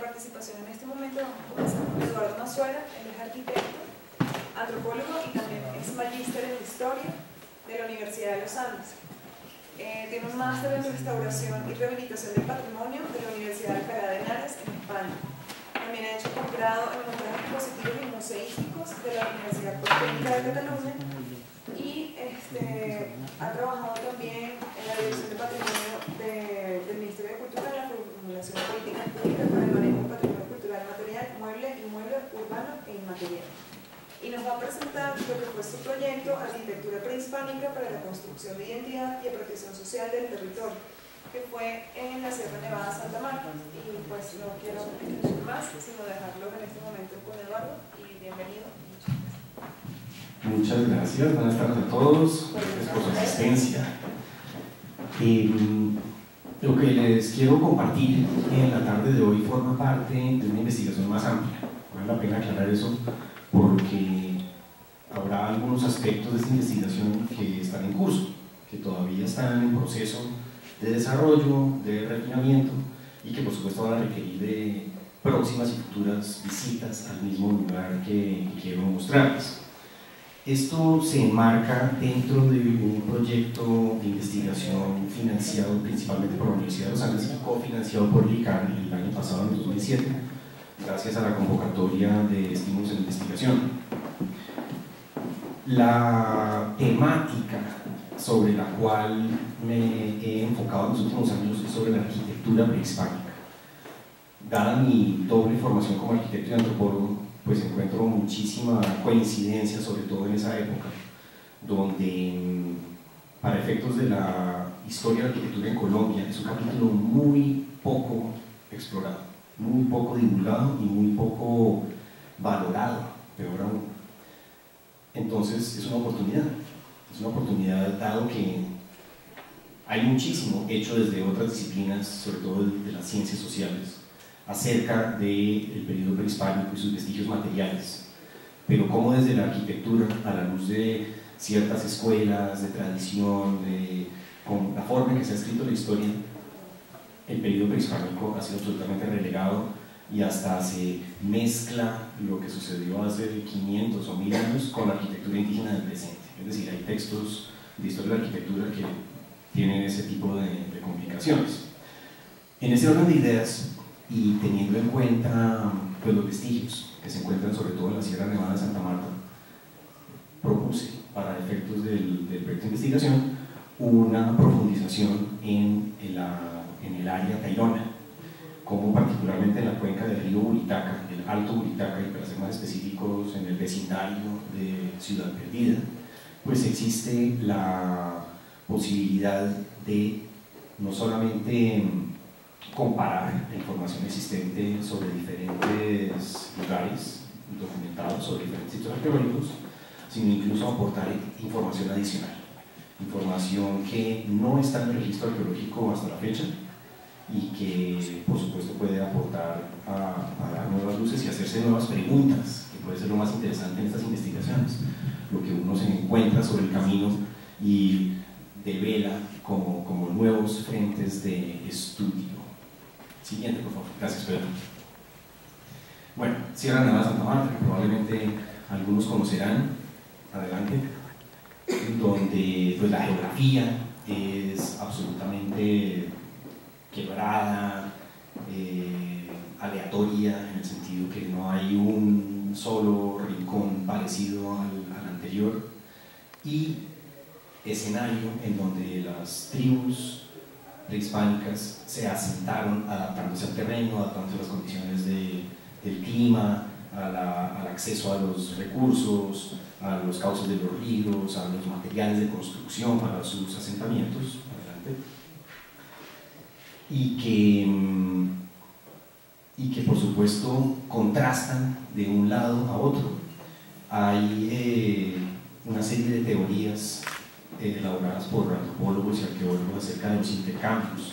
participación en este momento. Vamos a comenzar con Eduardo Mazuera. Él es arquitecto, antropólogo y también es magíster en Historia de la Universidad de los Andes. Tiene un máster en Restauración y Rehabilitación del Patrimonio de la Universidad de Alcalá de Henares en España. También ha hecho posgrado en montajes expositivos y museísticos de la Universidad Politécnica de Cataluña y ha trabajado también en la Dirección de Patrimonio del Ministerio de Cultura en la formulación de políticas públicas para el manejo del patrimonio cultural material, mueble, inmueble, urbano e inmaterial. Y nos va a presentar lo que fue su proyecto Arquitectura Prehispánica para la Construcción de Identidad y Protección Social del Territorio, que fue en la Sierra Nevada de Santa Marta. Y pues no quiero decir más, sino dejarlo en este momento con Eduardo, y bienvenido. Muchas gracias, buenas tardes a todos, gracias por su asistencia. Lo que les quiero compartir en la tarde de hoy forma parte de una investigación más amplia. Vale la pena aclarar eso porque habrá algunos aspectos de esta investigación que están en curso, que todavía están en proceso de desarrollo, de refinamiento y que por supuesto van a requerir de próximas y futuras visitas al mismo lugar que quiero mostrarles. Esto se enmarca dentro de un proyecto de investigación financiado principalmente por la Universidad de los Andes y cofinanciado por el ICANN el año pasado, en 2007, gracias a la convocatoria de estímulos en investigación. La temática sobre la cual me he enfocado en los últimos años es sobre la arquitectura prehispánica. Dada mi doble formación como arquitecto y antropólogo, pues encuentro muchísima coincidencia, sobre todo en esa época, donde para efectos de la historia de la arquitectura en Colombia es un capítulo muy poco explorado, muy poco divulgado y muy poco valorado, peor aún. Entonces es una oportunidad dado que hay muchísimo hecho desde otras disciplinas, sobre todo de las ciencias sociales, acerca del periodo prehispánico y sus vestigios materiales, pero como desde la arquitectura, a la luz de ciertas escuelas, de tradición, con la forma en que se ha escrito la historia, el periodo prehispánico ha sido absolutamente relegado y hasta se mezcla lo que sucedió hace 500 o 1000 años con la arquitectura indígena del presente. Es decir, hay textos de historia de la arquitectura que tienen ese tipo de complicaciones. En ese orden de ideas, y teniendo en cuenta pues, los vestigios que se encuentran sobre todo en la Sierra Nevada de Santa Marta, propuse para efectos del proyecto de investigación una profundización en el área tairona, como particularmente en la cuenca del río Buritaca, el Alto Buritaca, y para ser más específicos en el vecindario de Ciudad Perdida, pues existe la posibilidad de no solamente comparar la información existente sobre diferentes lugares documentados, sobre diferentes sitios arqueológicos, sino incluso aportar información adicional, información que no está en el registro arqueológico hasta la fecha y que por supuesto puede aportar a dar nuevas luces y hacerse nuevas preguntas, que puede ser lo más interesante en estas investigaciones, lo que uno se encuentra sobre el camino y devela como nuevos frentes de estudio. Siguiente, por favor. Gracias, Pedro. Bueno, Sierra Nevada de Santa Marta, que probablemente algunos conocerán, adelante, donde pues, la geografía es absolutamente quebrada, aleatoria, en el sentido que no hay un solo rincón parecido al anterior, y escenario en donde las tribus prehispánicas se asentaron adaptándose al terreno, adaptándose a las condiciones del clima, al acceso a los recursos, a los cauces de los ríos, a los materiales de construcción para sus asentamientos, adelante, y que por supuesto contrastan de un lado a otro. Hay una serie de teorías elaboradas por antropólogos y arqueólogos acerca de los intercambios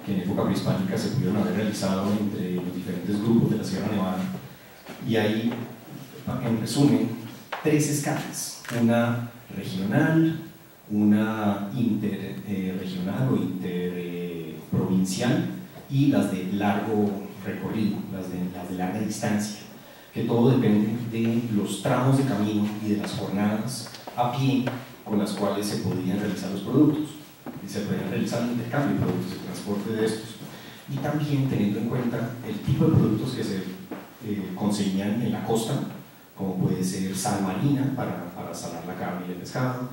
que en época prehispánica se pudieron haber realizado entre los diferentes grupos de la Sierra Nevada, y hay, en resumen, 3 escalas: una regional, una interregional o interprovincial y las de largo recorrido, las de larga distancia, que todo depende de los tramos de camino y de las jornadas a pie con las cuales se podrían realizar los productos, y se podrían realizar el intercambio de productos, el transporte de estos, y también teniendo en cuenta el tipo de productos que se conseguían en la costa, como puede ser sal marina para salar la carne y el pescado,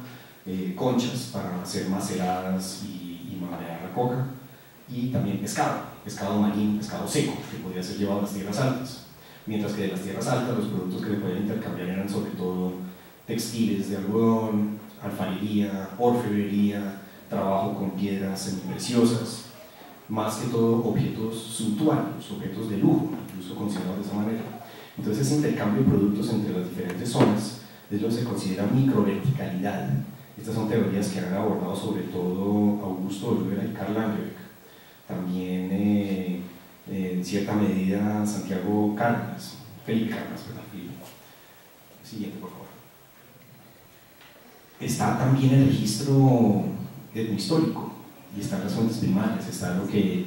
conchas para hacer maceradas y maderar la coca, y también pescado marino, pescado seco, que podía ser llevado a las tierras altas. Mientras que de las tierras altas los productos que se podían intercambiar eran sobre todo textiles de algodón, alfarería, orfebrería, trabajo con piedras semipreciosas, más que todo objetos suntuarios, objetos de lujo, incluso considerados de esa manera. Entonces ese intercambio de productos entre las diferentes zonas es lo que se considera microverticalidad. Estas son teorías que han abordado sobre todo Augusto Olvera y Karl Langebeck. También en cierta medida Santiago Cárdenas, Felipe Cárdenas, perdón. Siguiente, por favor. Está también el registro etnohistórico y están las fuentes primarias, está lo que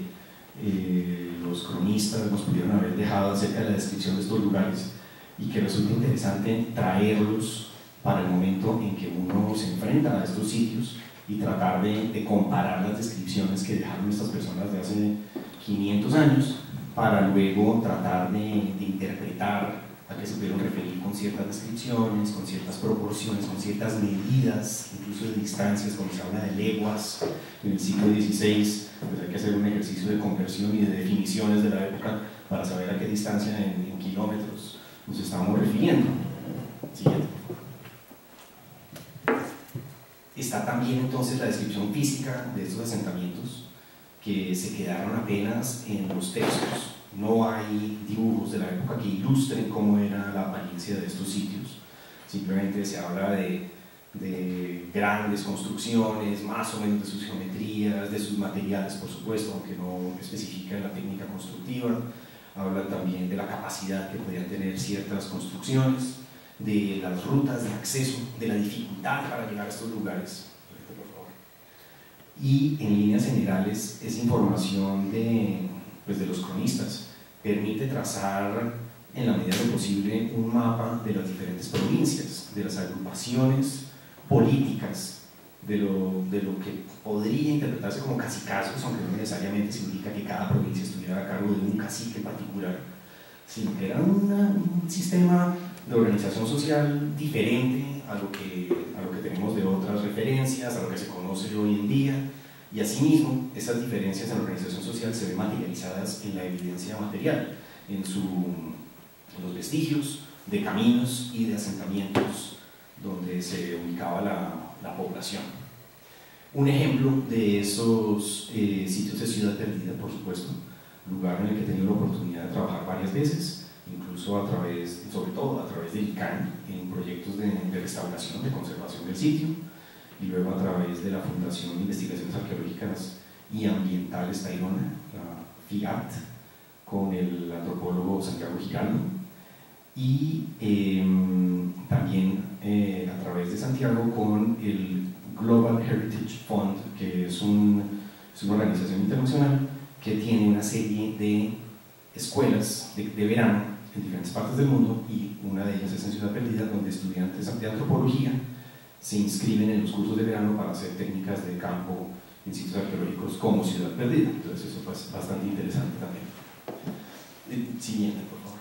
los cronistas nos pudieron haber dejado acerca de la descripción de estos lugares y que resulta interesante traerlos para el momento en que uno se enfrenta a estos sitios y tratar de comparar las descripciones que dejaron estas personas de hace 500 años para luego tratar de interpretar a qué se pudieron referir con ciertas descripciones, con ciertas proporciones, con ciertas medidas, incluso de distancias, cuando se habla de leguas en el siglo XVI, pues hay que hacer un ejercicio de conversión y de definiciones de la época para saber a qué distancia en kilómetros nos estamos refiriendo. Siguiente. Está también entonces la descripción física de estos asentamientos que se quedaron apenas en los textos. No hay dibujos de la época que ilustren cómo era la apariencia de estos sitios. Simplemente se habla de grandes construcciones, más o menos de sus geometrías, de sus materiales, por supuesto, aunque no especifican la técnica constructiva. Hablan también de la capacidad que podían tener ciertas construcciones, de las rutas de acceso, de la dificultad para llegar a estos lugares. Y en líneas generales, esa información de los cronistas permite trazar en la medida de lo posible un mapa de las diferentes provincias, de las agrupaciones políticas, de lo que podría interpretarse como cacicazgos, aunque no necesariamente significa que cada provincia estuviera a cargo de un cacique particular, sino que era un sistema de organización social diferente a lo que tenemos de otras referencias, a lo que se conoce hoy en día, y asimismo esas diferencias en la organización social se ven materializadas en la evidencia material, en los vestigios de caminos y de asentamientos donde se ubicaba la población. Un ejemplo de esos sitios de Ciudad Perdida, por supuesto, lugar en el que he tenido la oportunidad de trabajar varias veces, incluso sobre todo a través del ICANN, en proyectos de restauración, de conservación del sitio, y luego a través de la Fundación de Investigaciones Arqueológicas y Ambientales Tayrona, la FIAT, con el antropólogo Santiago Giraldo, y también a través de Santiago con el Global Heritage Fund, que es una organización internacional que tiene una serie de escuelas de verano en diferentes partes del mundo, y una de ellas es en Ciudad Perdida, donde estudiantes de antropología se inscriben en los cursos de verano para hacer técnicas de campo en sitios arqueológicos como Ciudad Perdida. Entonces eso es bastante interesante también. Siguiente, por favor.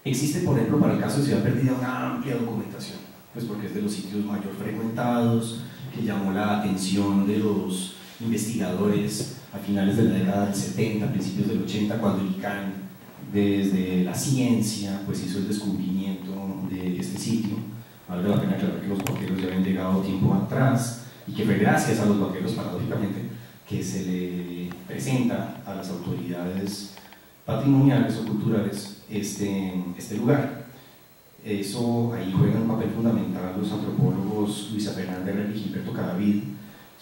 Existe, por ejemplo, para el caso de Ciudad Perdida, una amplia documentación, pues porque es de los sitios mayor frecuentados, que llamó la atención de los investigadores a finales de la década del 70, principios del 80, cuando el ICANN, desde la ciencia, pues hizo el descubrimiento de este sitio. Vale la pena aclarar que los vaqueros ya habían llegado tiempo atrás, y que fue gracias a los vaqueros, paradójicamente, que se le presenta a las autoridades patrimoniales o culturales este lugar. Eso, ahí juegan un papel fundamental los antropólogos Luisa Fernanda Herrera y Gilberto Cadavid,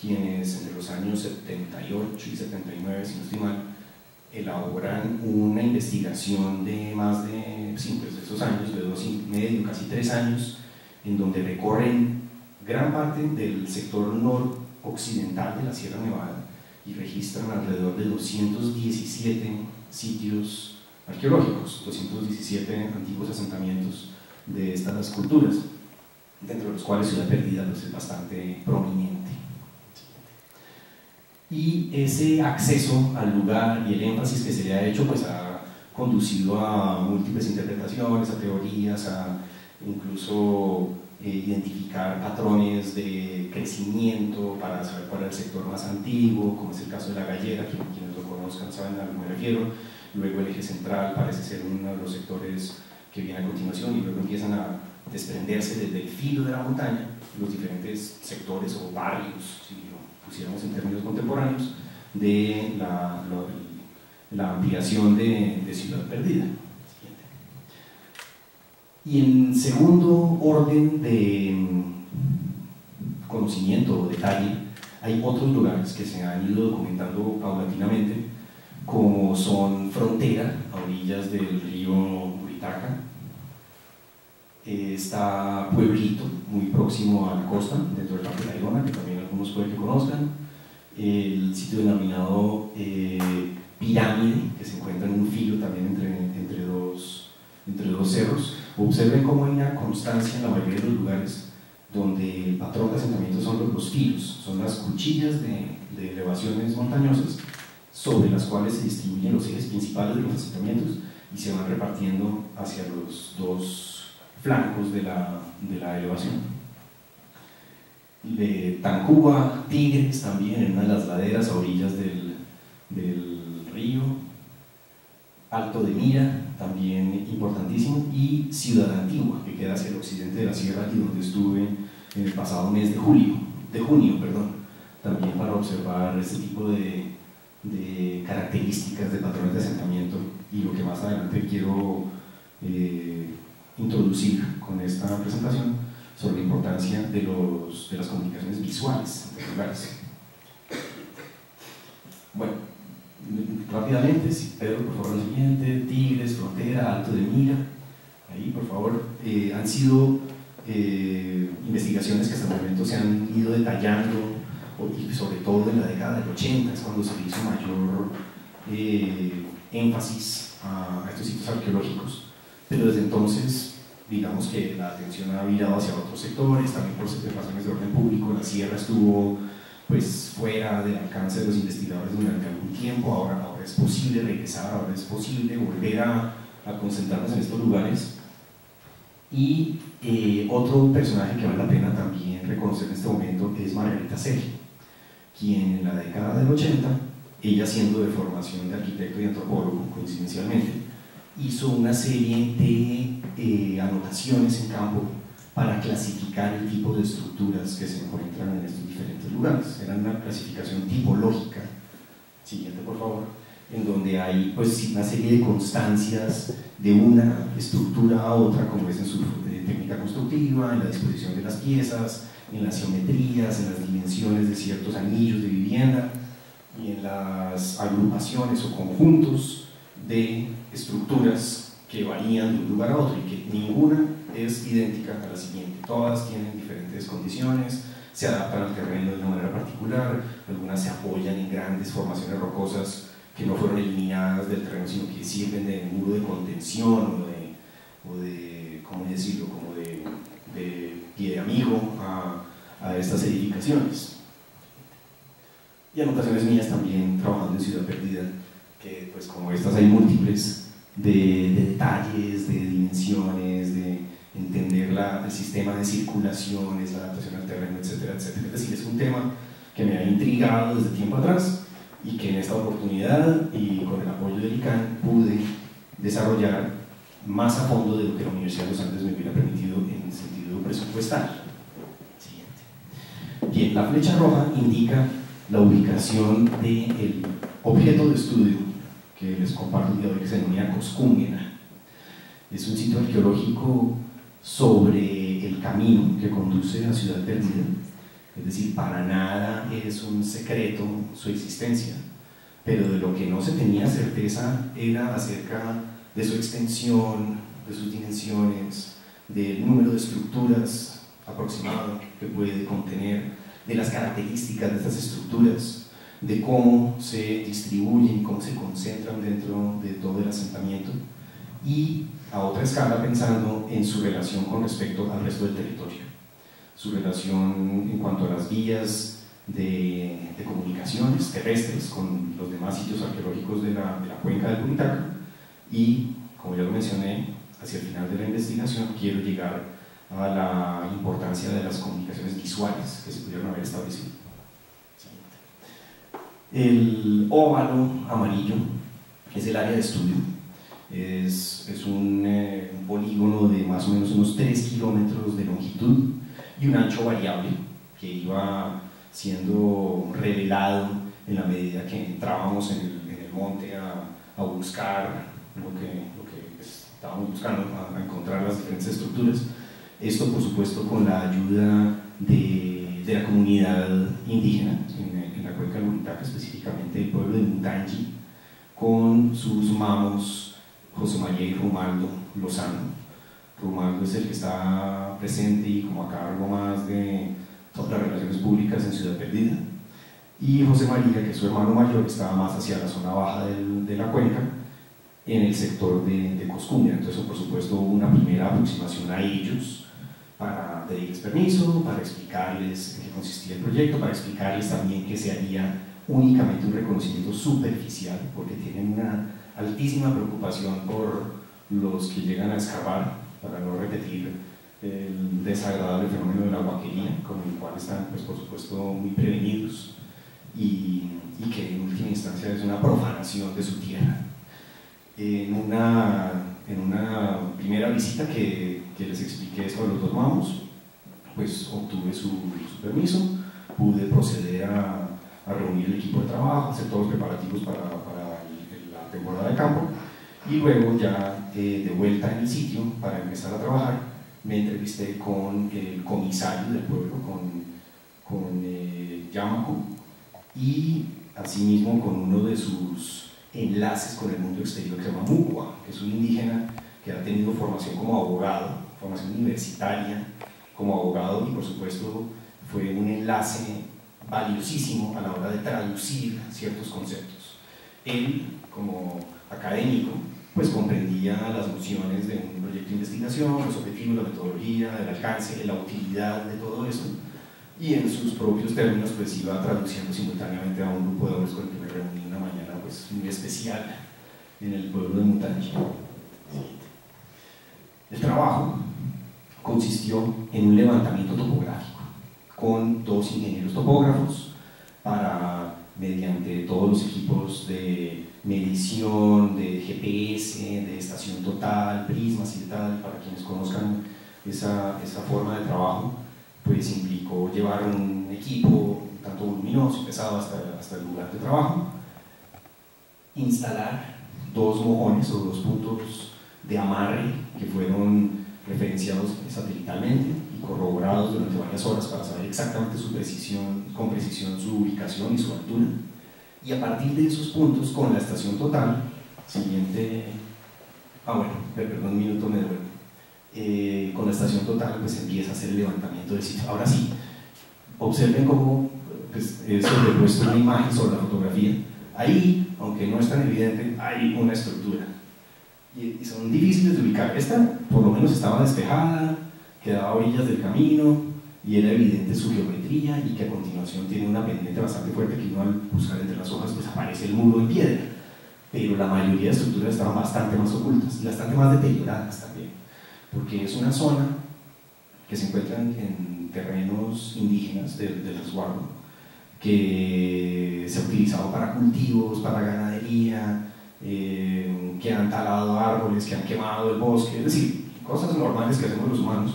quienes entre los años 78 y 79, si no estoy mal, elaboran una investigación de más de esos años, de 2 y medio, casi 3 años, en donde recorren gran parte del sector noroccidental de la Sierra Nevada y registran alrededor de 217 sitios arqueológicos, 217 antiguos asentamientos de estas culturas, dentro de los cuales Ciudad Perdida pues, es bastante prominente. Y ese acceso al lugar y el énfasis que se le ha hecho pues, ha conducido a múltiples interpretaciones, a teorías, a incluso identificar patrones de crecimiento para saber cuál es el sector más antiguo, como es el caso de la Gallera, quienes lo conozcan saben a lo que me refiero. Luego el eje central parece ser uno de los sectores que viene a continuación y luego empiezan a desprenderse desde el filo de la montaña los diferentes sectores o barrios, si lo pusiéramos en términos contemporáneos, de la ampliación de Ciudad Perdida. Y en segundo orden de conocimiento o detalle, hay otros lugares que se han ido documentando paulatinamente, como son Frontera, a orillas del río Buritaca. Está Pueblito, muy próximo a la costa, dentro del Parque Tayrona, que también algunos pueden que conozcan. El sitio denominado Pirámide, que se encuentra en un filo también entre dos cerros. Observen cómo hay una constancia en la mayoría de los lugares donde el patrón de asentamiento son los filos, son las cuchillas de elevaciones montañosas sobre las cuales se distribuyen los ejes principales de los asentamientos y se van repartiendo hacia los dos flancos de la elevación. De Tancúa, Tigres, también en una de las laderas a orillas del río. Alto de Mira, también importantísimo, y Ciudad Antigua, que queda hacia el occidente de la sierra y donde estuve en el pasado mes de junio, también para observar este tipo de características de patrones de asentamiento y lo que más adelante quiero introducir con esta presentación sobre la importancia de las comunicaciones visuales entre lugares. Bueno, rápidamente, si Pedro, por favor, lo siguiente: Tigres, Frontera, Alto de Mira, ahí por favor. Han sido investigaciones que hasta el momento se han ido detallando, y sobre todo en la década del 80 es cuando se le hizo mayor énfasis a estos sitios arqueológicos, pero desde entonces digamos que la atención ha virado hacia otros sectores, también por razones de orden público. La sierra estuvo pues fuera del alcance de los investigadores durante algún tiempo. Ahora es posible regresar, ahora es posible volver a concentrarnos en estos lugares. Y otro personaje que vale la pena también reconocer en este momento es Margarita Sergi, quien en la década del 80, ella siendo de formación de arquitecto y antropólogo coincidencialmente, hizo una serie de anotaciones en campo para clasificar el tipo de estructuras que se encuentran en estos diferentes lugares. Era una clasificación tipológica, siguiente por favor, en donde hay pues una serie de constancias de una estructura a otra, como es en su técnica constructiva, en la disposición de las piezas, en las geometrías, en las dimensiones de ciertos anillos de vivienda y en las agrupaciones o conjuntos de estructuras que varían de un lugar a otro y que ninguna es idéntica a la siguiente. Todas tienen diferentes condiciones, se adaptan al terreno de una manera particular, algunas se apoyan en grandes formaciones rocosas que no fueron eliminadas del terreno, sino que sirven de muro de contención o de ¿cómo decirlo?, como de pie de amigo a estas edificaciones. Y anotaciones mías también trabajando en Ciudad Perdida, que pues como estas hay múltiples, de detalles, de dimensiones, de entender el sistema de circulaciones, la adaptación al terreno, etcétera, etcétera. Es decir, es un tema que me ha intrigado desde tiempo atrás y que en esta oportunidad y con el apoyo del ICANN pude desarrollar más a fondo de lo que la Universidad de los Andes me hubiera permitido en sentido presupuestal. Siguiente. Bien, la flecha roja indica la ubicación del objeto de estudio que les comparto el día de hoy, que se denomina Coscúngena. Es un sitio arqueológico sobre el camino que conduce a Ciudad Perdida, es decir, para nada es un secreto su existencia, pero de lo que no se tenía certeza era acerca de su extensión, de sus dimensiones, del número de estructuras aproximado que puede contener, de las características de estas estructuras, de cómo se distribuyen, cómo se concentran dentro de todo el asentamiento, y a otra escala pensando en su relación con respecto al resto del territorio, su relación en cuanto a las vías de comunicaciones terrestres con los demás sitios arqueológicos de la cuenca del Buritaca, y, como ya lo mencioné, hacia el final de la investigación quiero llegar a la importancia de las comunicaciones visuales que se pudieron haber establecido. El óvalo amarillo es el área de estudio, es un polígono de más o menos unos 3 kilómetros de longitud y un ancho variable que iba siendo revelado en la medida que entrábamos en el monte a buscar lo que estábamos buscando, a encontrar las diferentes estructuras. Esto, por supuesto, con la ayuda de la comunidad indígena en la cuenca del Buritaca, específicamente el pueblo de Mutangi, con sus mamos José María y Romaldo Lozano. Romaldo es el que está presente y como a cargo más de todas las relaciones públicas en Ciudad Perdida, y José María, que es su hermano mayor, estaba más hacia la zona baja de la cuenca, en el sector de Coscuña. Entonces, por supuesto, hubo una primera aproximación a ellos para pedirles permiso, para explicarles en qué consistía el proyecto, para explicarles también que se haría únicamente un reconocimiento superficial, porque tienen una altísima preocupación por los que llegan a escavar, para no repetir el desagradable fenómeno de la huaquería, con el cual están, pues, por supuesto, muy prevenidos, y que en última instancia es una profanación de su tierra. En una primera visita que les expliqué esto a los dos mamos, pues obtuve su permiso, pude proceder a reunir el equipo de trabajo, hacer todos los preparativos para la temporada de campo, y luego ya de vuelta en el sitio para empezar a trabajar, me entrevisté con el comisario del pueblo, con Yamaco, y asimismo con uno de sus enlaces con el mundo exterior que se llama Mucua, que es un indígena que ha tenido formación como abogado, formación universitaria como abogado, y por supuesto fue un enlace valiosísimo a la hora de traducir ciertos conceptos. Él, como académico, pues comprendía las nociones de un proyecto de investigación, los objetivos, la metodología, el alcance, la utilidad de todo eso, y en sus propios términos pues iba traduciendo simultáneamente a un grupo de hombres con el que me reuní una mañana pues muy especial en el pueblo de Mutangi. El trabajo consistió en un levantamiento topográfico con 2 ingenieros topógrafos para, mediante todos los equipos de medición, de GPS, de estación total, prismas y tal, para quienes conozcan esa forma de trabajo, pues implicó llevar un equipo tanto voluminoso y pesado hasta el lugar de trabajo, instalar 2 mojones o 2 puntos de amarre que fueron referenciados satelitalmente y corroborados durante varias horas para saber exactamente con precisión su ubicación y su altura, y a partir de esos puntos con la estación total, un minuto me devuelvo. Con la estación total pues empieza a hacer el levantamiento del sitio. Ahora sí, observen cómo pues, he sobrepuesto una imagen sobre la fotografía. Ahí, aunque no es tan evidente, hay una estructura y son difíciles de ubicar. Esta por lo menos estaba despejada, quedaba a orillas del camino y era evidente su geometría, y que a continuación tiene una pendiente bastante fuerte que uno al buscar entre las hojas pues aparece el muro en piedra, pero la mayoría de estructuras estaban bastante más ocultas y bastante más deterioradas también, porque es una zona que se encuentra en terrenos indígenas del resguardo, que se ha utilizado para cultivos, para ganadería, que han talado árboles, que han quemado el bosque, es decir, cosas normales que hacemos los humanos,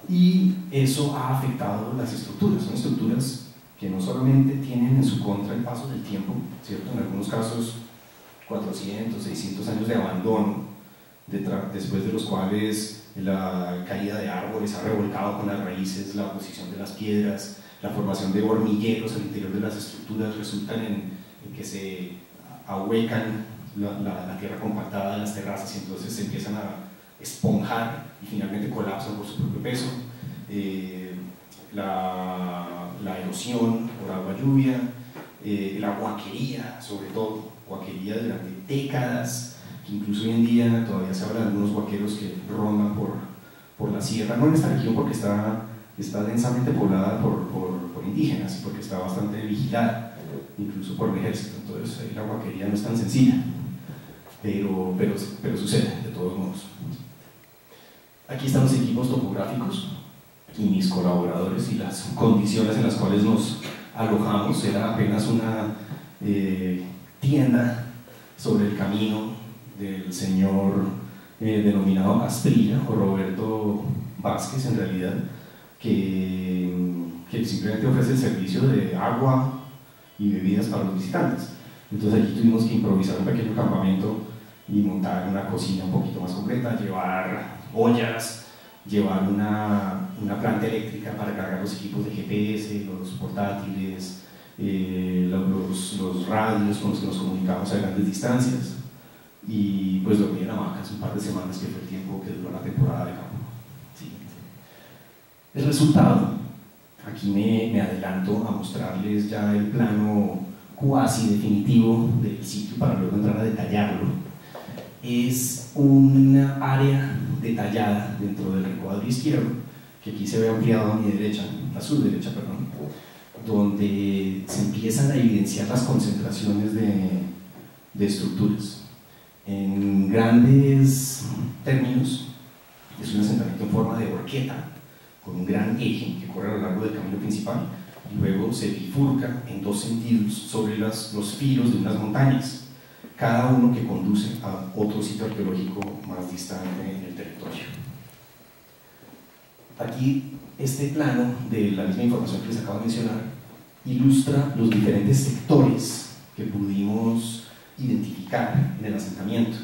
y eso ha afectado las estructuras. Son estructuras que no solamente tienen en su contra el paso del tiempo, ¿cierto? En algunos casos 400, 600 años de abandono, después de los cuales la caída de árboles ha revolcado con las raíces la posición de las piedras, la formación de hormigueros al interior de las estructuras resultan en que se ahuecan la tierra compactada de las terrazas, y entonces se empiezan a esponjar y finalmente colapsan por su propio peso. La erosión por agua lluvia, la huaquería, sobre todo, huaquería durante décadas, que incluso hoy en día todavía se habla de algunos huaqueros que rondan por la sierra, no en esta región porque está densamente poblada por indígenas y porque está bastante vigilada, incluso por el ejército. Entonces ahí la huaquería no es tan sencilla, pero sucede de todos modos. Aquí están los equipos topográficos y mis colaboradores y las condiciones en las cuales nos alojamos. Era apenas una tienda sobre el camino del señor denominado Asprilla, o Roberto Vázquez en realidad, que simplemente ofrece el servicio de agua y bebidas para los visitantes. Entonces allí tuvimos que improvisar un pequeño campamento y montar una cocina un poquito más completa, llevar ollas, llevar una planta eléctrica para cargar los equipos de GPS, los portátiles, los radios con los que nos comunicamos a grandes distancias, y pues dormir en hamacas un par de semanas, que fue el tiempo que duró la temporada de campo. Sí. El resultado, aquí me adelanto a mostrarles ya el plano cuasi definitivo del sitio para luego entrar a detallarlo. Es una área detallada dentro del recuadro izquierdo, que aquí se ve ampliado a mi derecha, a su derecha, perdón, donde se empiezan a evidenciar las concentraciones de estructuras. En grandes términos, es un asentamiento en forma de horqueta, con un gran eje que corre a lo largo del camino principal, y luego se bifurca en dos sentidos sobre los filos de unas montañas, cada uno que conduce a otro sitio arqueológico más distante en el territorio. Aquí este plano de la misma información que les acabo de mencionar ilustra los diferentes sectores que pudimos identificar en el asentamiento.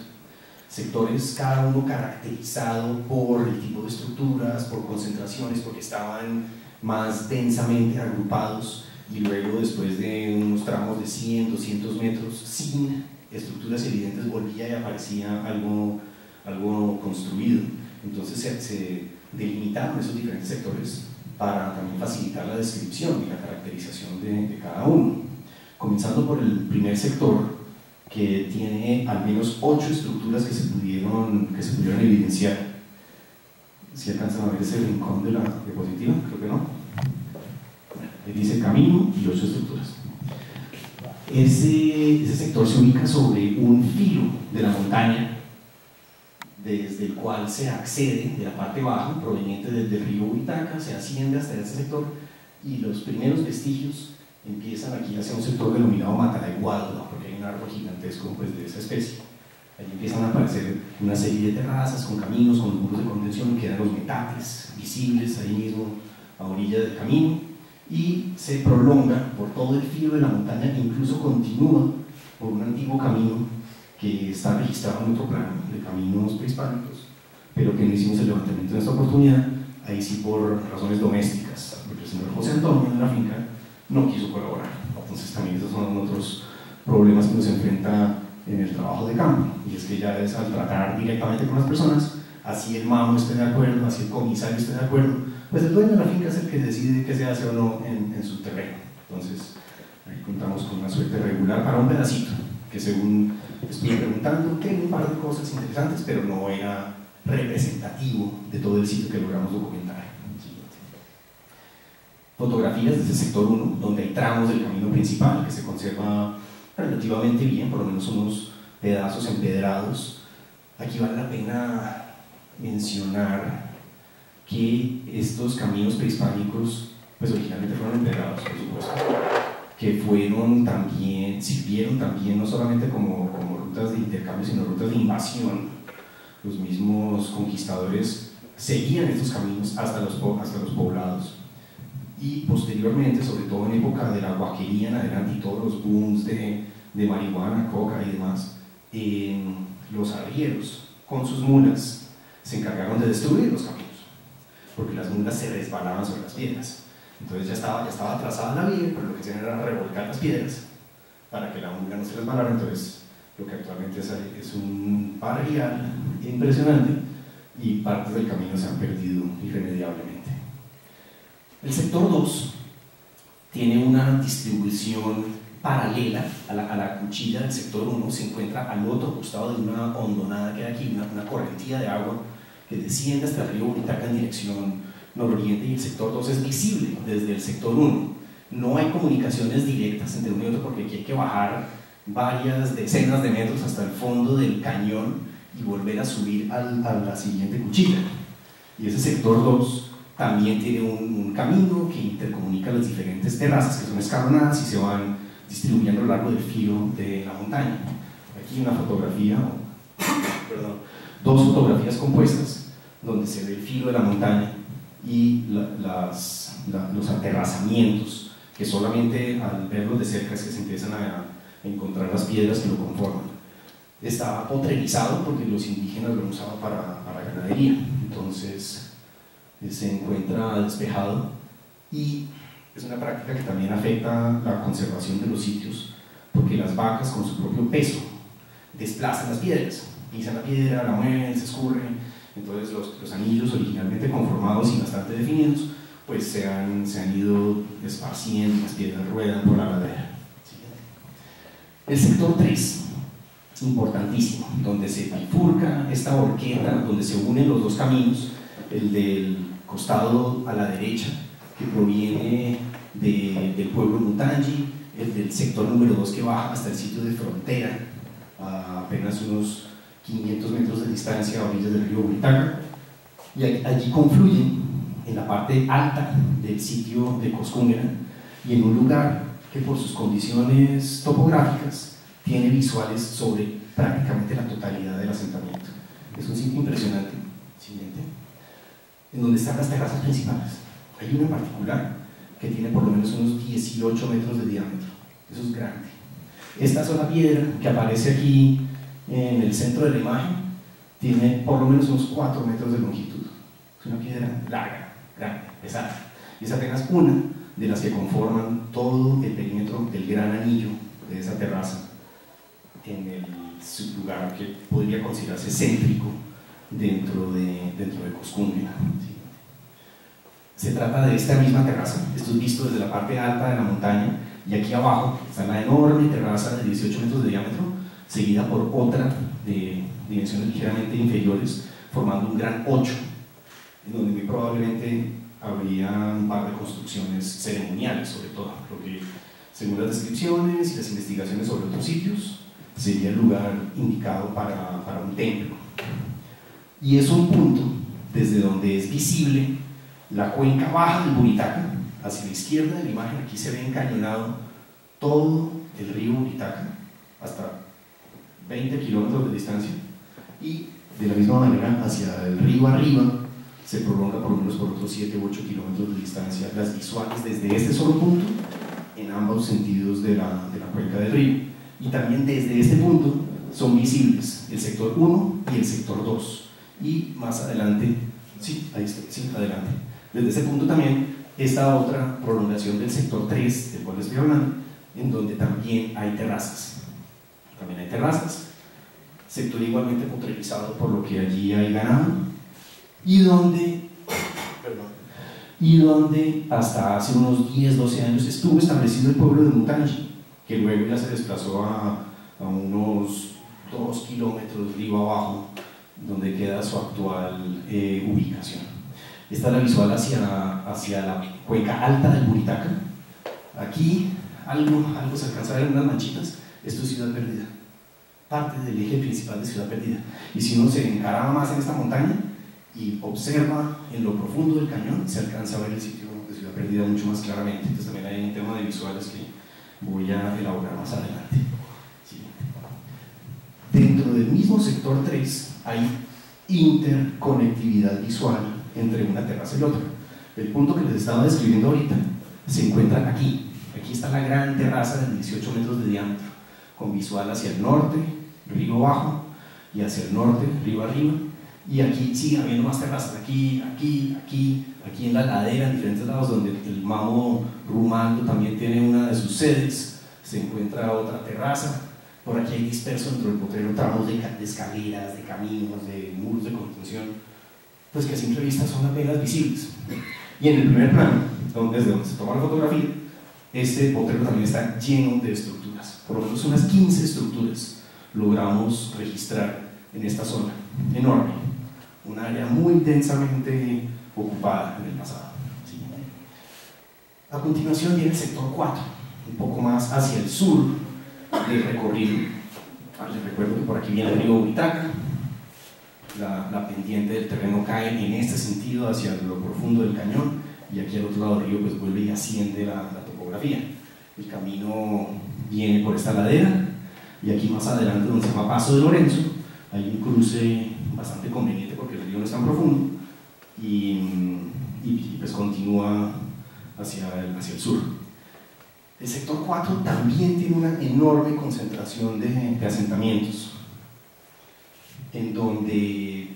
Sectores cada uno caracterizado por el tipo de estructuras, por concentraciones, porque estaban más densamente agrupados, y luego después de unos tramos de 100, 200 metros sin estructuras evidentes volvía y aparecía algo construido. Entonces se delimitaron esos diferentes sectores para también facilitar la descripción y la caracterización de cada uno. Comenzando por el primer sector, que tiene al menos 8 estructuras que se pudieron evidenciar. ¿Si alcanzan a ver ese rincón de la diapositiva? Creo que no. Ahí dice camino y 8 estructuras. Ese sector se ubica sobre un filo de la montaña, desde el cual se accede de la parte baja, proveniente del río Huitaca, se asciende hasta ese sector, y los primeros vestigios empiezan aquí hacia un sector denominado Mata de Guadua, porque hay un árbol gigantesco pues, de esa especie. Allí empiezan a aparecer una serie de terrazas con caminos, con muros de contención, quedan los metates visibles ahí mismo a orilla del camino, y se prolonga por todo el filo de la montaña, e incluso continúa por un antiguo camino que está registrado en otro plano de caminos prehispánicos, pero que no hicimos el levantamiento en esta oportunidad, ahí sí por razones domésticas, porque el señor José Antonio en la finca no quiso colaborar. Entonces también esos son otros problemas que nos enfrenta en el trabajo de campo, y es que ya es al tratar directamente con las personas, así el mamo esté de acuerdo, así el comisario esté de acuerdo, pues el dueño de la finca es el que decide qué se hace o no en su terreno. Entonces ahí contamos con una suerte regular para un pedacito, que según estuve preguntando, tiene un par de cosas interesantes, pero no era representativo de todo el sitio que logramos documentar. Fotografías desde el sector 1, donde hay tramos del camino principal que se conserva relativamente bien, por lo menos unos pedazos empedrados. Aquí vale la pena mencionar que estos caminos prehispánicos pues originalmente fueron empedrados, por supuesto, que sirvieron también no solamente como rutas de intercambio, sino rutas de invasión. Los mismos conquistadores seguían estos caminos hasta los poblados, y posteriormente, sobre todo en época de la huaquería en adelante y todos los booms de marihuana, coca y demás, los arrieros con sus mulas se encargaron de destruir los caminos, porque las mulas se resbalaban sobre las piedras. Entonces ya estaba trazada la vía, pero lo que hacían era revolcar las piedras para que la mula no se resbalara. Entonces lo que actualmente es un barrial impresionante, y partes del camino se han perdido irremediablemente. El sector 2 tiene una distribución paralela a la cuchilla del sector 1, se encuentra al otro costado de una hondonada que hay aquí, una correntía de agua que desciende hasta el río Buritaca en dirección nororiente, y el sector 2 es visible desde el sector 1. No hay comunicaciones directas entre uno y otro porque aquí hay que bajar varias decenas de metros hasta el fondo del cañón y volver a subir a la siguiente cuchilla. Y ese sector 2 también tiene un camino que intercomunica las diferentes terrazas, que son escalonadas y se van distribuyendo a lo largo del filo de la montaña. Aquí una fotografía, dos fotografías compuestas donde se ve el filo de la montaña y los aterrazamientos, que solamente al verlos de cerca es que se empiezan a encontrar las piedras que lo conforman. Estaba potrerizado porque los indígenas lo usaban para ganadería, entonces se encuentra despejado, y es una práctica que también afecta la conservación de los sitios, porque las vacas con su propio peso desplazan las piedras, pisan la piedra, la mueven, se escurren, entonces los anillos originalmente conformados y bastante definidos pues se han ido esparciendo, las piedras ruedan por la ladera. El sector 3, importantísimo, donde se bifurca esta horqueta, donde se unen los dos caminos, el del costado a la derecha, que proviene del pueblo Mutangi, el del sector número 2 que baja hasta el sitio de frontera, a apenas unos 500 metros de distancia a orillas del río Buritaca, y allí confluyen en la parte alta del sitio de Coscúngena y en un lugar que por sus condiciones topográficas tiene visuales sobre prácticamente la totalidad del asentamiento. Es un sitio impresionante. Siguiente. En donde están las terrazas principales. Hay una en particular que tiene por lo menos unos 18 metros de diámetro. Eso es grande. Esta sola piedra que aparece aquí en el centro de la imagen tiene por lo menos unos 4 metros de longitud. Es una piedra larga, grande, pesada. Y es apenas una de las que conforman todo el perímetro del gran anillo de esa terraza en el lugar que podría considerarse céntrico dentro de Coscúngena. ¿Sí? Se trata de esta misma terraza, esto es visto desde la parte alta de la montaña, y aquí abajo está la enorme terraza de 18 metros de diámetro, seguida por otra de dimensiones ligeramente inferiores, formando un gran 8, en donde muy probablemente habría un par de construcciones ceremoniales, sobre todo, lo que, según las descripciones y las investigaciones sobre otros sitios, sería el lugar indicado para un templo. Y es un punto desde donde es visible la cuenca baja del Buritaca. Hacia la izquierda de la imagen, aquí se ve encañonado todo el río Buritaca, hasta 20 kilómetros de distancia, y de la misma manera hacia el río arriba se prolonga por lo menos por otros 7 u 8 kilómetros de distancia, las visuales desde este solo punto en ambos sentidos de la cuenca del río. Y también desde este punto son visibles el sector 1 y el sector 2, y más adelante, sí, ahí está, sí, adelante, desde ese punto también esta otra prolongación del sector 3 del cual estoy hablando, en donde también hay terrazas. También hay terrazas, sector igualmente potrerizado por lo que allí hay ganado, y donde hasta hace unos 10-12 años estuvo establecido el pueblo de Mutangi, que luego ya se desplazó a unos 2 kilómetros río abajo, donde queda su actual ubicación. Esta es la visual hacia la cuenca alta del Buritaca. Aquí algo se alcanza a ver en unas manchitas. Esto es Ciudad Perdida, parte del eje principal de Ciudad Perdida. Y si uno se encaraba más en esta montaña y observa en lo profundo del cañón, se alcanza a ver el sitio de Ciudad Perdida mucho más claramente. Entonces también hay un tema de visuales que voy a elaborar más adelante. Siguiente. Dentro del mismo sector 3 hay interconectividad visual entre una terraza y otra. El punto que les estaba describiendo ahorita se encuentra aquí. Aquí está la gran terraza de 18 metros de diámetro, con visual hacia el norte, río abajo, y hacia el norte, río arriba, y aquí sigue habiendo más terrazas, aquí en la ladera, en diferentes lados, donde el Mamo Rumando también tiene una de sus sedes, se encuentra otra terraza. Por aquí hay disperso dentro del potrero tramos de escaleras, de caminos, de muros de contención, pues que a simple vista son apenas visibles. Y en el primer plano, desde donde se toma la fotografía, este potrero también está lleno de estructuras. Por lo menos unas 15 estructuras logramos registrar en esta zona enorme, un área muy densamente ocupada en el pasado. ¿Sí? A continuación viene el sector 4, un poco más hacia el sur del recorrido. Les recuerdo que por aquí viene el río Huitaca, la pendiente del terreno cae en este sentido hacia lo profundo del cañón, y aquí al otro lado del río pues vuelve y asciende la topografía. El camino viene por esta ladera, y aquí más adelante, donde se llama Paso de Lorenzo, hay un cruce bastante conveniente porque el río no es tan profundo, y pues continúa hacia el sur. El sector 4 también tiene una enorme concentración de asentamientos, en donde,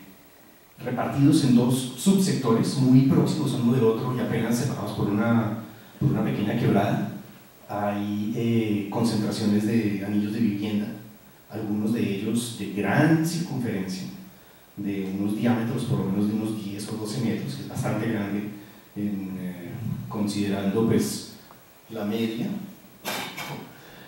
repartidos en dos subsectores muy próximos uno del otro y apenas separados por una pequeña quebrada, hay concentraciones de anillos de vivienda, algunos de ellos de gran circunferencia, de unos diámetros por lo menos de unos 10 o 12 metros, que es bastante grande, considerando pues la media,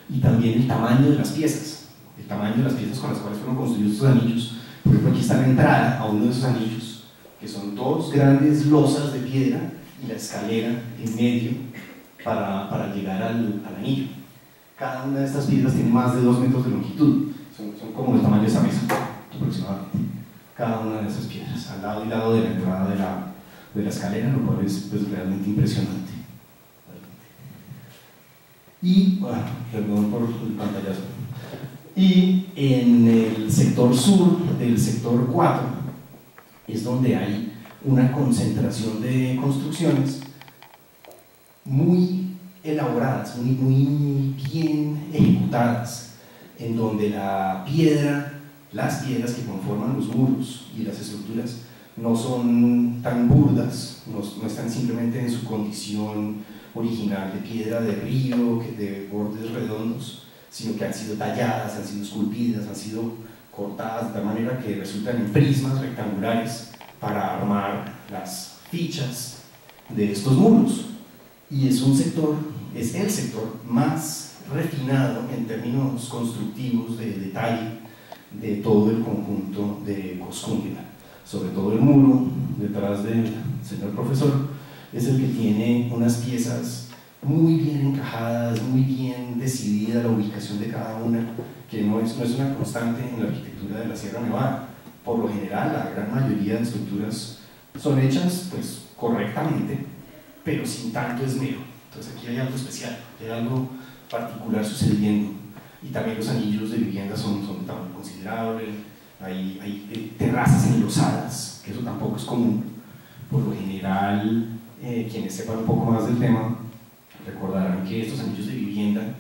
y también el tamaño de las piezas, con las cuales fueron construidos estos anillos. Por ejemplo, aquí está la entrada a uno de esos anillos, que son dos grandes losas de piedra y la escalera en medio para llegar al anillo. Cada una de estas piedras tiene más de 2 metros de longitud, son como el tamaño de esa mesa aproximadamente, cada una de esas piedras, al lado y lado de la entrada de la escalera, lo cual es pues, realmente impresionante. Y, bueno, perdón por el pantallazo. Y en el sector sur del sector 4 es donde hay una concentración de construcciones muy elaboradas, muy bien ejecutadas, en donde las piedras que conforman los muros y las estructuras no son tan burdas, no están simplemente en su condición original de piedra de río, de bordes redondos, sino que han sido talladas, han sido esculpidas, han sido cortadas de tal manera que resultan en prismas rectangulares para armar las fichas de estos muros. Y es el sector más refinado en términos constructivos de detalle de todo el conjunto de Coscumbia. Sobre todo el muro detrás del señor profesor es el que tiene unas piezas muy bien encajadas, muy bien decidida la ubicación de cada una, que no es una constante en la arquitectura de la Sierra Nevada. Por lo general, la gran mayoría de estructuras son hechas pues, correctamente, pero sin tanto esmero. Entonces aquí hay algo especial, hay algo particular sucediendo, y también los anillos de vivienda son de tamaño considerable, hay terrazas enlosadas, que eso tampoco es común. Por lo general, quienes sepan un poco más del tema recordarán que estos anillos de vivienda,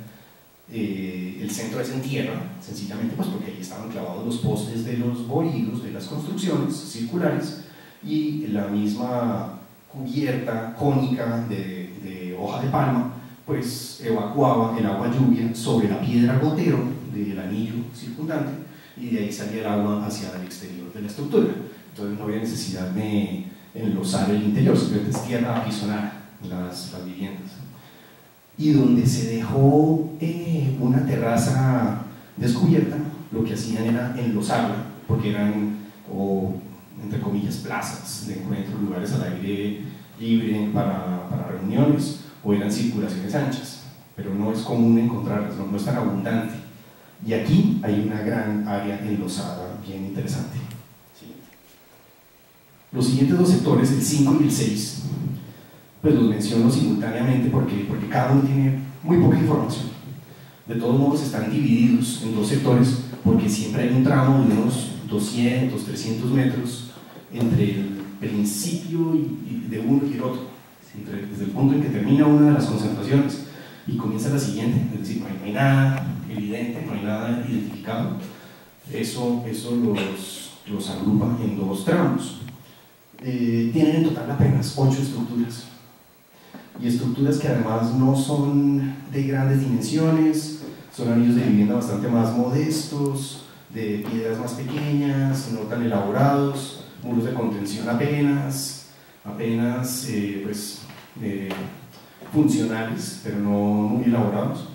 el centro es en tierra, sencillamente pues porque ahí estaban clavados los postes de los bohíos de las construcciones circulares, y la misma cubierta cónica de hoja de palma pues evacuaba el agua lluvia sobre la piedra gotero del anillo circundante, y de ahí salía el agua hacia el exterior de la estructura. Entonces no había necesidad de enlosar el interior, simplemente es tierra apisonada las viviendas. Y donde se dejó una terraza descubierta, lo que hacían era enlosarla, porque eran, entre comillas, plazas de encuentro, lugares al aire libre para reuniones, o eran circulaciones anchas, pero no es común encontrarlas, no es tan abundante. Y aquí hay una gran área enlosada bien interesante. ¿Sí? Los siguientes dos sectores, el 5 y el 6, pues los menciono simultáneamente porque cada uno tiene muy poca información. De todos modos están divididos en dos sectores porque siempre hay un tramo de unos 200, 300 metros entre el principio de uno y el otro, desde el punto en que termina una de las concentraciones y comienza la siguiente, es decir, no hay nada evidente, no hay nada identificado. Eso los agrupa en dos tramos. Tienen en total apenas 8 estructuras, y estructuras que además no son de grandes dimensiones, son anillos de vivienda bastante más modestos, de piedras más pequeñas, no tan elaborados, muros de contención apenas funcionales, pero no muy elaborados.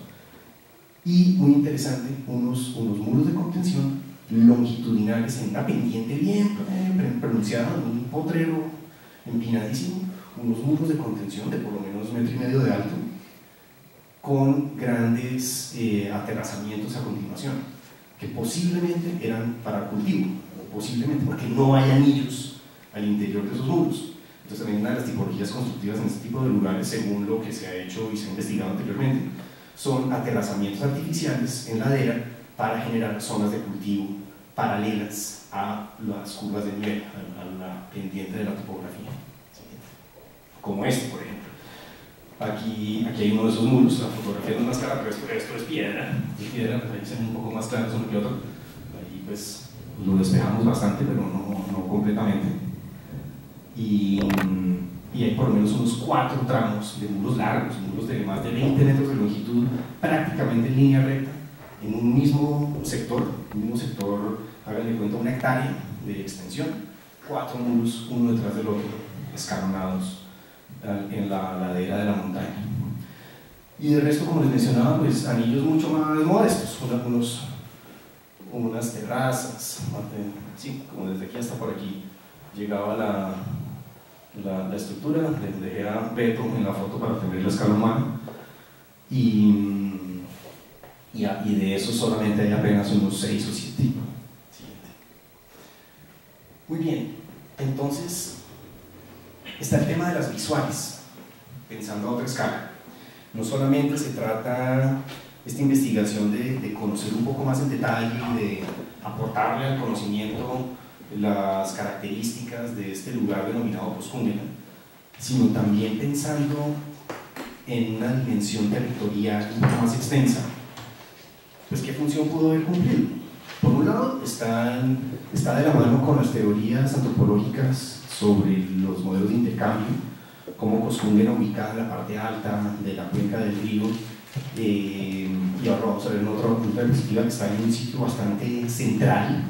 Y muy interesante, unos muros de contención longitudinales en una pendiente bien pronunciada, un potrero empinadísimo, unos muros de contención de por lo menos 1,5 metros de alto, con grandes aterrazamientos a continuación, que posiblemente eran para cultivo, posiblemente porque no hay anillos al interior de esos muros. Entonces también una de las tipologías constructivas en este tipo de lugares, según lo que se ha hecho y se ha investigado anteriormente, son aterrazamientos artificiales en ladera para generar zonas de cultivo paralelas a las curvas de nivel, a la pendiente de la topografía, ¿sí? Como este, por ejemplo. Aquí hay uno de esos muros, la fotografía no es más clara, pero esto es piedra, pues ahí se ve un poco más claro uno que otro. Ahí pues lo despejamos bastante, pero no completamente. Y hay por lo menos unos 4 tramos de muros largos, muros de más de 20 metros de longitud, prácticamente en línea recta, en un mismo sector, háganle cuenta, 1 hectárea de extensión, 4 muros, uno detrás del otro, escalonados en la ladera de la montaña. Y de resto, como les mencionaba, pues anillos mucho más modestos, unas terrazas, sí, como desde aquí hasta por aquí llegaba la estructura, les dejé a Beto en la foto para tener la escala humana, y de eso solamente hay apenas unos 6 o 7. Muy bien, entonces está el tema de las visuales, pensando a otra escala. No solamente se trata esta investigación de conocer un poco más en detalle y de aportarle al conocimiento las características de este lugar denominado Coscúngela, sino también pensando en una dimensión territorial un poco más extensa. Pues, ¿qué función pudo haber cumplido? Por un lado, está de la mano con las teorías antropológicas sobre los modelos de intercambio, como Coscúngela ubicada en la parte alta de la cuenca del río, y ahora vamos a ver en otra perspectiva que está en un sitio bastante central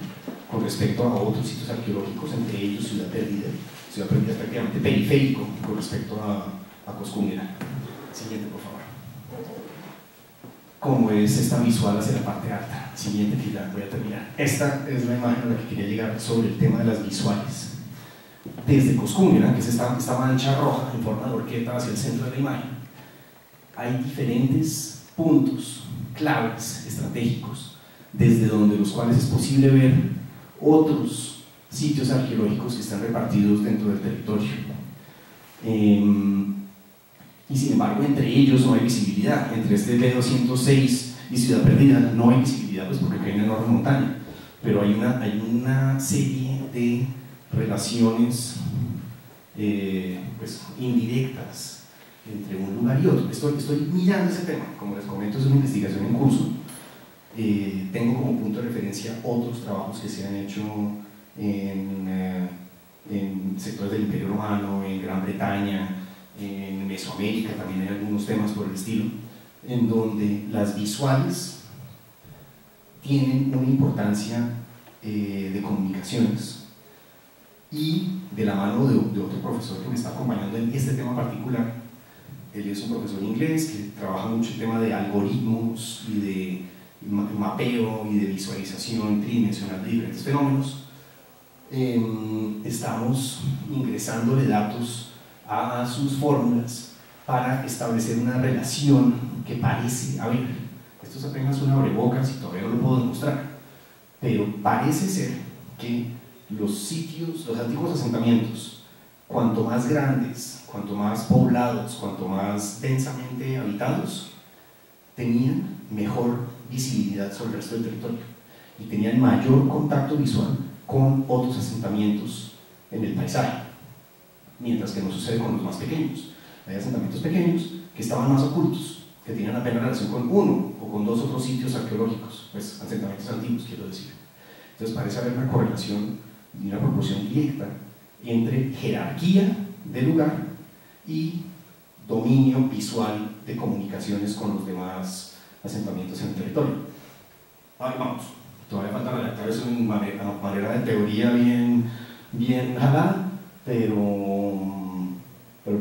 con respecto a otros sitios arqueológicos, entre ellos Ciudad Perdida es prácticamente periférico con respecto a Coscúngela. Siguiente, por favor. ¿Cómo es esta visual hacia la parte alta? Siguiente, que ya voy a terminar. Esta es la imagen a la que quería llegar sobre el tema de las visuales. Desde Coscúngela, que es esta mancha roja en forma de horqueta hacia el centro de la imagen, hay diferentes puntos claves estratégicos desde los cuales es posible ver otros sitios arqueológicos que están repartidos dentro del territorio. Y sin embargo, entre ellos no hay visibilidad. Entre este B206 y Ciudad Perdida no hay visibilidad, pues porque hay una enorme montaña, pero hay una serie de relaciones pues, indirectas entre un lugar y otro. Estoy mirando ese tema, como les comento, es una investigación en curso. Tengo como punto de referencia otros trabajos que se han hecho en sectores del Imperio Romano, en Gran Bretaña, en Mesoamérica, también hay algunos temas por el estilo, en donde las visuales tienen una importancia de comunicaciones, y de la mano de otro profesor que me está acompañando en este tema particular. Él es un profesor inglés que trabaja mucho el tema de algoritmos y de mapeo y de visualización tridimensional de diferentes fenómenos. Estamos ingresándole datos a sus fórmulas para establecer una relación que parece haber. Esto es apenas un abrebocas y todavía no lo puedo demostrar, pero parece ser que los antiguos asentamientos, cuanto más grandes, cuanto más poblados, cuanto más densamente habitados, tenían mejor visibilidad sobre el resto del territorio y tenían mayor contacto visual con otros asentamientos en el paisaje, mientras que no sucede con los más pequeños. Hay asentamientos pequeños que estaban más ocultos, que tenían apenas relación con uno o con 2 otros sitios arqueológicos, pues asentamientos antiguos, quiero decir. Entonces parece haber una correlación y una proporción directa entre jerarquía del lugar y dominio visual de comunicaciones con los demás asentamientos en el territorio. Ahí vamos, todavía falta redactar eso en manera de teoría bien jalada, pero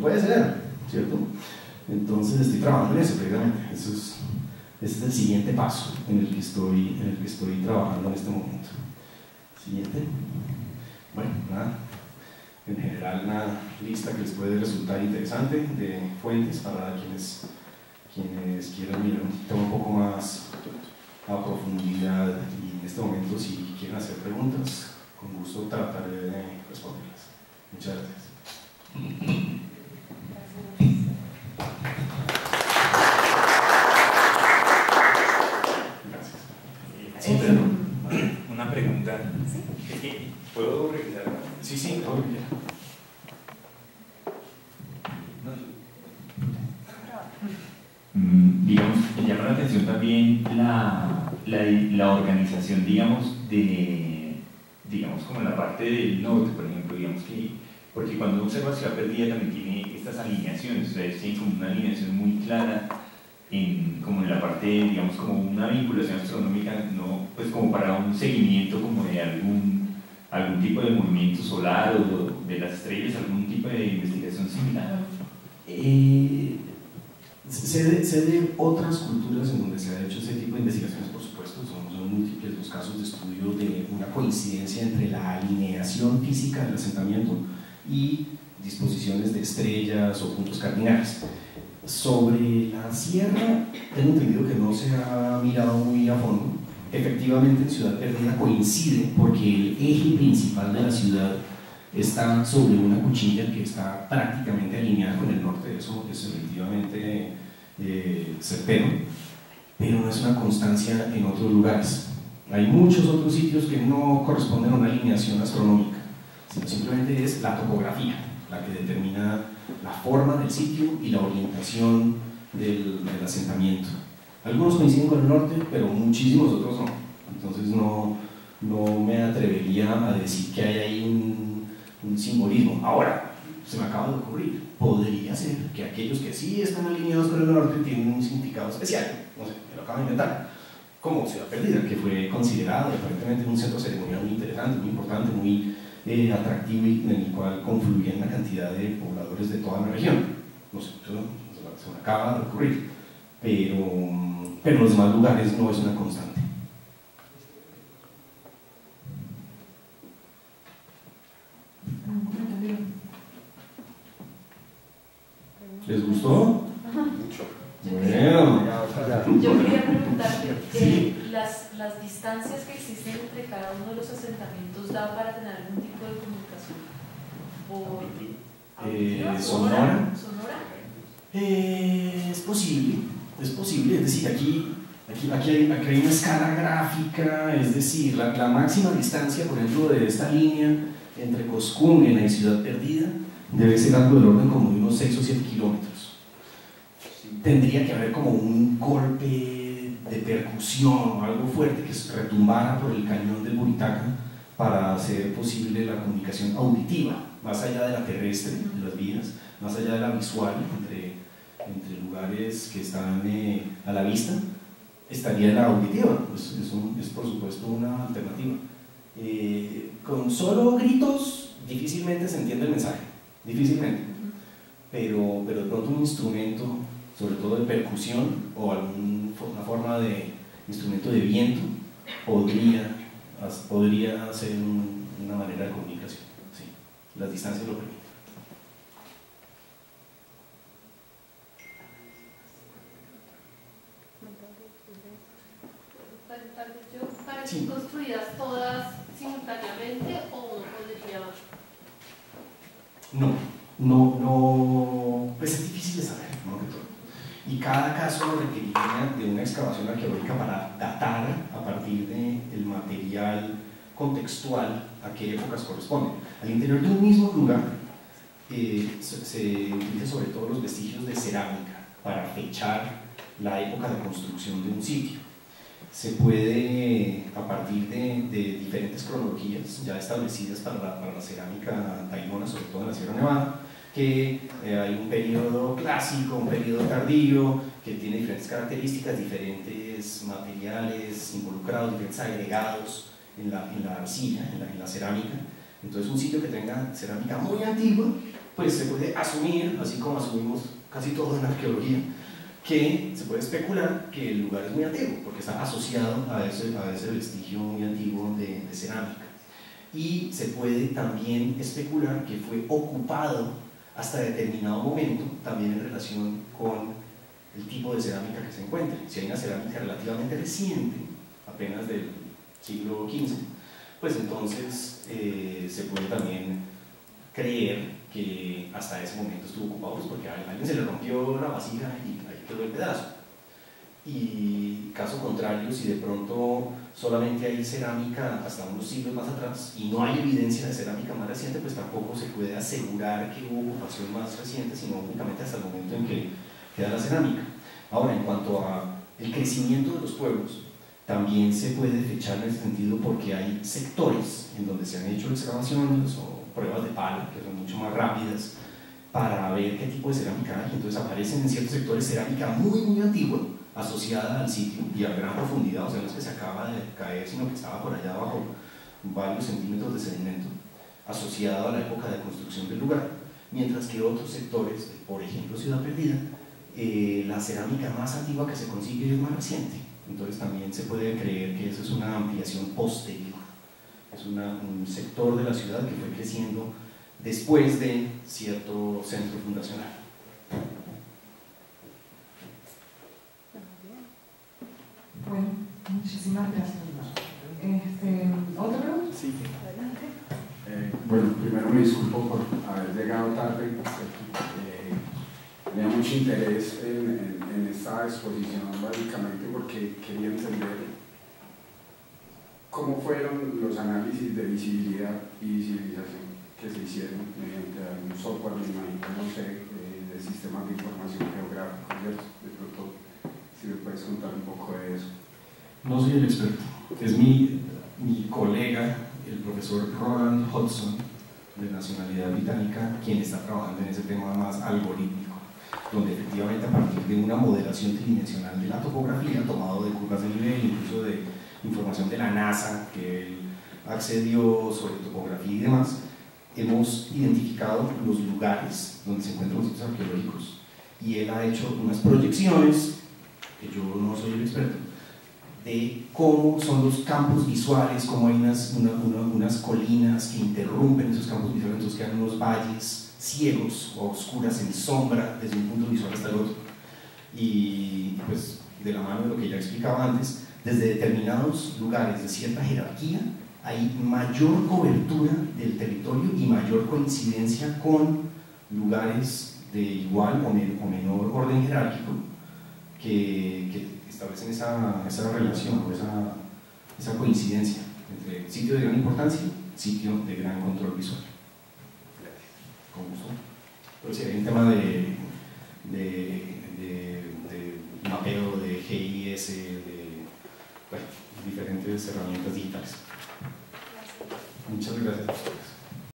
puede ser, ¿cierto? Entonces estoy trabajando en eso precisamente. Ese es el siguiente paso en el que estoy trabajando en este momento. Siguiente. Bueno, nada. En general, una lista que les puede resultar interesante de fuentes para quienes quieran mirar un tema un poco más a profundidad, y en este momento, si quieren hacer preguntas, con gusto trataré de responderlas. Muchas gracias. Sí, pero una pregunta. ¿Puedo regresar? Sí, sí, todo bien. Digamos, me llama la atención también la organización, digamos, como en la parte del norte, por ejemplo, digamos que, porque cuando uno observa Ciudad Perdida también tiene estas alineaciones, ustedes tienen como una alineación muy clara, como en la parte, digamos, como una vinculación astronómica, no, pues como para un seguimiento como de algún tipo de movimiento solar o de las estrellas, algún tipo de investigación similar. Sé de otras culturas en donde se ha hecho ese tipo de investigaciones, por supuesto, son múltiples los casos de estudio de una coincidencia entre la alineación física del asentamiento y disposiciones de estrellas o puntos cardinales. Sobre la sierra, tengo entendido que no se ha mirado muy a fondo. Efectivamente, en Ciudad Perdida coincide porque el eje principal de la ciudad está sobre una cuchilla que está prácticamente alineada con el norte. Eso es efectivamente certero, pero no es una constancia en otros lugares. Hay muchos otros sitios que no corresponden a una alineación astronómica, sino simplemente es la topografía la que determina la forma del sitio y la orientación del asentamiento. Algunos coinciden con el norte, pero muchísimos otros no. Entonces no me atrevería a decir que hay ahí un simbolismo. Ahora, se me acaba de ocurrir, podría ser que aquellos que sí están alineados con el norte tienen un significado especial, no sé, me lo acabo de inventar, como Ciudad Perdida, que fue considerado aparentemente un centro ceremonial muy interesante, muy importante, muy atractivo, y en el cual confluían una cantidad de pobladores de toda la región. No sé, eso se me acaba de ocurrir, pero en los demás lugares no es una constante. ¿Les gustó? Mucho. Bueno. Yo quería preguntarte, Sí. ¿las distancias que existen entre cada uno de los asentamientos da para tener algún tipo de comunicación? ¿Por Sonora. ¿Sonora? Es posible, es decir, aquí hay una escala gráfica, es decir, la máxima distancia, por ejemplo, de esta línea entre Coscúmena y Ciudad Perdida debe ser algo del orden como de unos 6 o 7 kilómetros. Tendría que haber como un golpe de percusión o algo fuerte que retumbara por el cañón del Buritaca para hacer posible la comunicación auditiva, más allá de la terrestre, de las vías, más allá de la visual, entre lugares que están a la vista, estaría la auditiva. Pues es por supuesto una alternativa. Con solo gritos difícilmente se entiende el mensaje, difícilmente, pero de pronto un instrumento, sobre todo de percusión o alguna forma de instrumento de viento, podría ser una manera de comunicación. Sí, las distancias lo permiten. ¿Parecen construidas todas simultáneamente o podría...? No, pues es difícil de saber, ¿no? Y cada caso requeriría de una excavación arqueológica para datar a partir del material contextual a qué épocas corresponden. Al interior de un mismo lugar se utilizan sobre todo los vestigios de cerámica para fechar la época de construcción de un sitio. Se puede, a partir de diferentes cronologías ya establecidas para la cerámica taimona, sobre todo en la Sierra Nevada, que hay un periodo clásico, un periodo tardío, que tiene diferentes características, diferentes materiales involucrados, diferentes agregados en la arcilla, en la cerámica. Entonces un sitio que tenga cerámica muy antigua, pues se puede asumir, así como asumimos casi todo en arqueología, que se puede especular que el lugar es muy antiguo, porque está asociado a ese vestigio muy antiguo de cerámica. Y se puede también especular que fue ocupado hasta determinado momento, también en relación con el tipo de cerámica que se encuentre. Si hay una cerámica relativamente reciente, apenas del siglo XV, pues entonces se puede también creer que hasta ese momento estuvo ocupado, pues porque a alguien se le rompió la vasija y ahí quedó el pedazo. Y caso contrario, si de pronto solamente hay cerámica hasta unos siglos más atrás y no hay evidencia de cerámica más reciente, pues tampoco se puede asegurar que hubo ocupación más reciente, sino únicamente hasta el momento en que queda la cerámica. Ahora, en cuanto al crecimiento de los pueblos, también se puede fechar en ese sentido porque hay sectores en donde se han hecho excavaciones o pruebas de palo, que son mucho más rápidas, para ver qué tipo de cerámica hay. Entonces aparecen en ciertos sectores cerámica muy antigua, asociada al sitio y a gran profundidad, o sea, no es que se acaba de caer, sino que estaba por allá abajo varios centímetros de sedimento, asociado a la época de construcción del lugar, mientras que otros sectores, por ejemplo Ciudad Perdida, la cerámica más antigua que se consigue es más reciente. Entonces también se puede creer que eso es una ampliación posterior, es un sector de la ciudad que fue creciendo después de cierto centro fundacional. Bueno, muchísimas gracias. ¿Otra pregunta? Sí. Bueno, primero me disculpo por haber llegado tarde. Me da mucho interés en esta exposición, básicamente porque quería entender cómo fueron los análisis de visibilidad y visibilización que se hicieron mediante algún software, me imagino, no sé, de sistemas de información geográfica, ¿cierto? De pronto, si me puedes contar un poco de eso. No soy el experto, es mi colega, el profesor Roland Hodgson, de nacionalidad británica, quien está trabajando en ese tema más algorítmico, donde efectivamente a partir de una modelación tridimensional de la topografía, tomado de curvas de nivel, incluso de información de la NASA que él accedió sobre topografía y demás, hemos identificado los lugares donde se encuentran los sitios arqueológicos y él ha hecho unas proyecciones, que yo no soy el experto, de cómo son los campos visuales, cómo hay unas colinas que interrumpen esos campos visuales, entonces quedan unos valles ciegos o oscuras en sombra desde un punto visual hasta el otro. Y pues de la mano de lo que ya explicaba antes, desde determinados lugares de cierta jerarquía hay mayor cobertura del territorio y mayor coincidencia con lugares de igual o menor orden jerárquico que establecen esa relación o esa coincidencia entre sitio de gran importancia y sitio de gran control visual. Con gusto. Pero sí, hay un tema de mapeo, de GIS, de diferentes herramientas digitales. Muchas gracias.